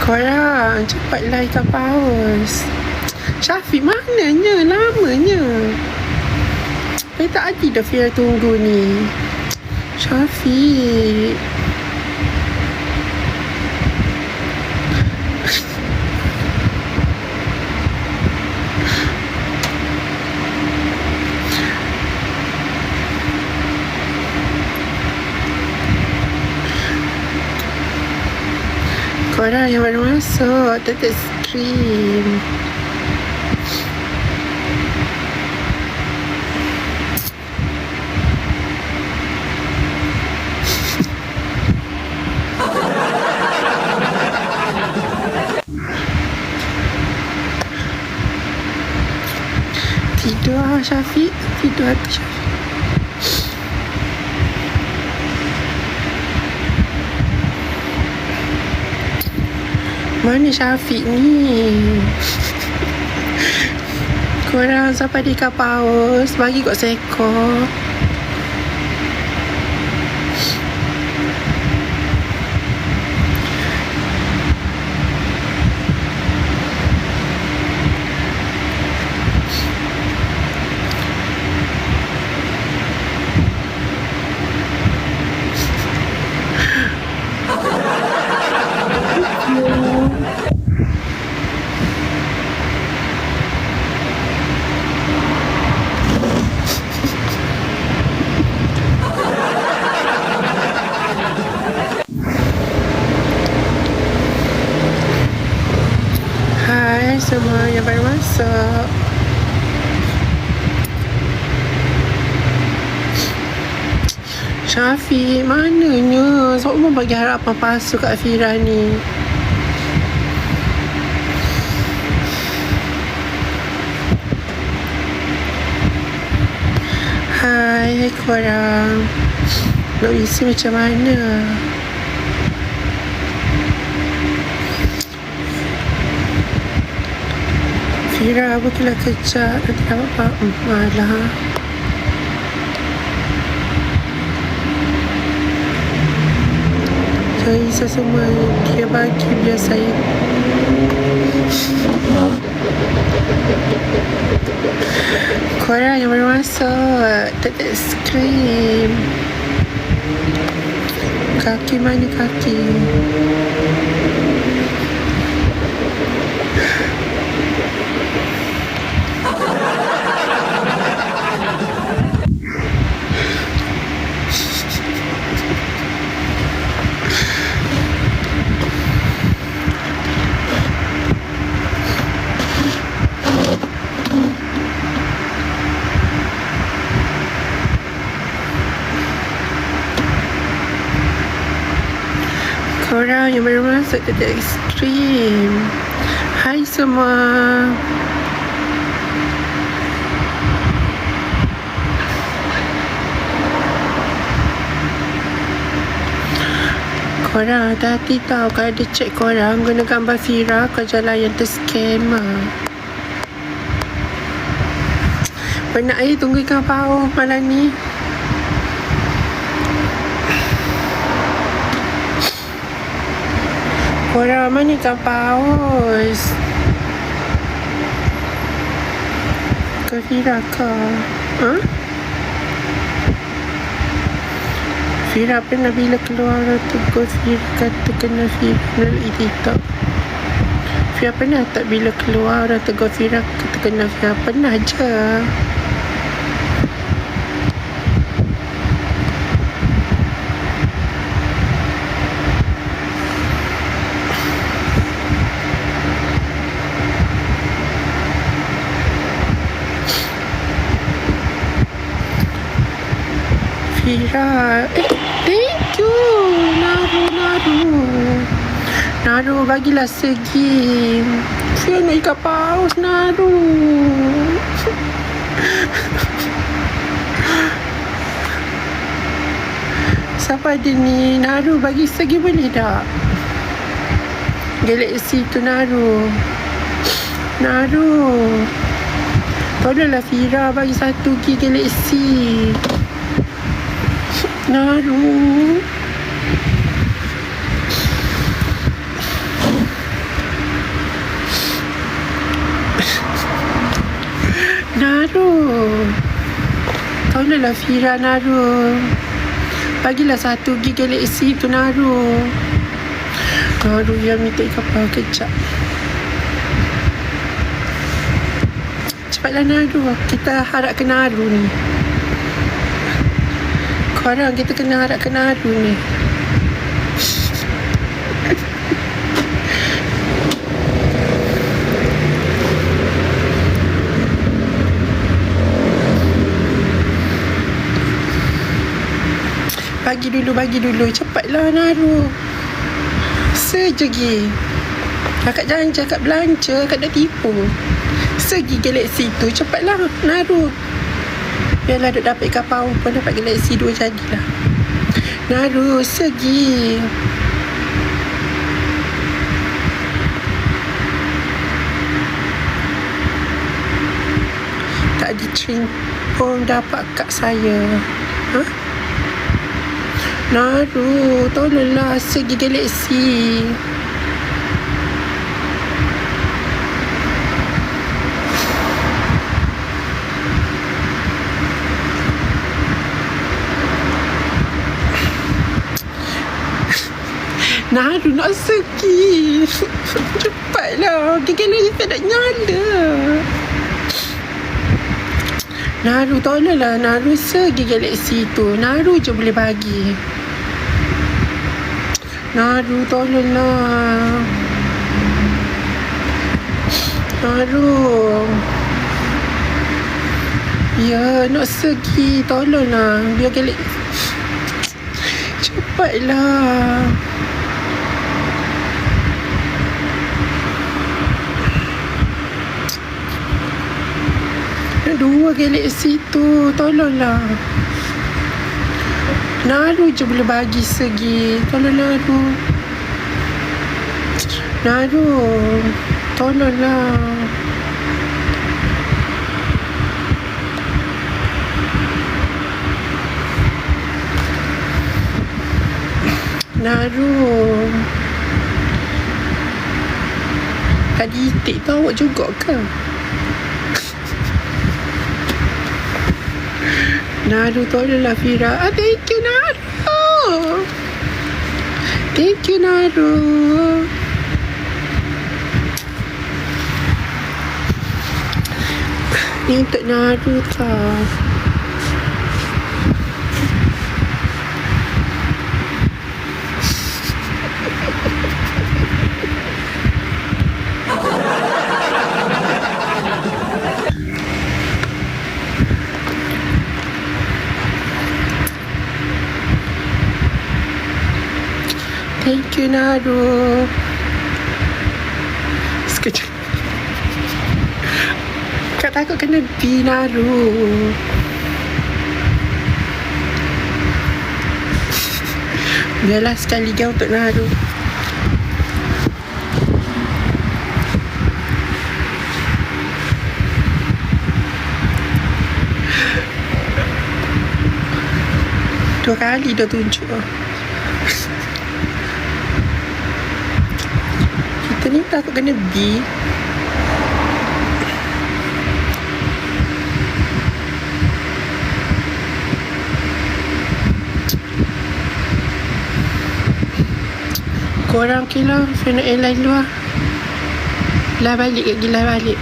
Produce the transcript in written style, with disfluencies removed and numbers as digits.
Korang cepatlah ikan paus. Syafiq mananya? Lamanya. Tak ada dah Fira tunggu ni. Syafiq. Korang yang baru masuk, tetap stream. Tidur Syafiq. Tidur hati Syafiq. Mana Syafiq ni? Korang sampai di ikan paus, bagi kot seekor. Hai semua yang baru masuk. Syafiq mananya? Semua bagi harapan palsu kat Fira ni. Hai korang. Nak isi macam mana? Fira pergilah kerja. Nanti dapat apa? Malah. Saya semua dia bagi biar saya. Korang yang baru masuk, tetap scream. Kaki mana kaki? Korang yang baru masuk tetap ekstrim. Hai semua. Korang hati-hati tau. Kalau ada chat korang guna gambar Fira, kau jangan yang ter-scam lah. Penat tunggu ikan paus malam ni. Korang mana ikan paus? Ke Fira ke? Fira pernah bila keluar tegur Fira kata kena Fira melalui TikTok. Fira pernah tak bila keluar tegur Fira kata kena Fira? Pernah je. Fira, thank you Naru bagilah segi. Fira nak ikan paus Naru. Siapa ada ni? Naru bagi segi boleh tak? Galaxy tu Naru. Tolonglah Fira bagi satu Galaxy. Naru. Tolonglah Fira Naruh. Bagilah 1 gig galaxy tu Naruh. Naruh yang minta kapal kejap. Cepatlah Naruh. Kita harap ke Naruh ni. Korang kita kena harap ke Naruh ni. Bagi dulu. Cepatlah Naruh. Sejegi. Akak janji, akak belanja, akak dah tipu. Segi galaxy tu. Cepatlah Naruh. Biarlah duk dapat kapal pun dapat galaxy 2 jadilah. Naruh, segi. Tak di train pun dapat kat saya. Naruh, tolonglah segi galaxy. Naruh nak segi. Cepatlah, galaxy tak nak nyala. Naruh, tolonglah Naruh segi galaxy tu. Naruh je boleh bagi. Naruh, tolonglah. Naruh. Ya, nak segi. Tolonglah. Biar galaxy. Cepatlah. Nak 2 galaxy tu. Tolonglah. Naruh je boleh bagi segi. Tolong Naruh. Naruh, tolonglah. Naruh. Tadi itik tu awak juga ke? Naruh, tolonglah Fira. Thank you Naruh. Thank you Naruh. Ni untuk Naruh tau. Thank you Naruh. Sekejap. Kak takut kena B Naruh. Biarlah sekali gau untuk Naruh. Dua kali dah tunjuk. Kita ni takut kena B. Korang okay lah. Saya nak airline luar. Lah balik kat gila balik.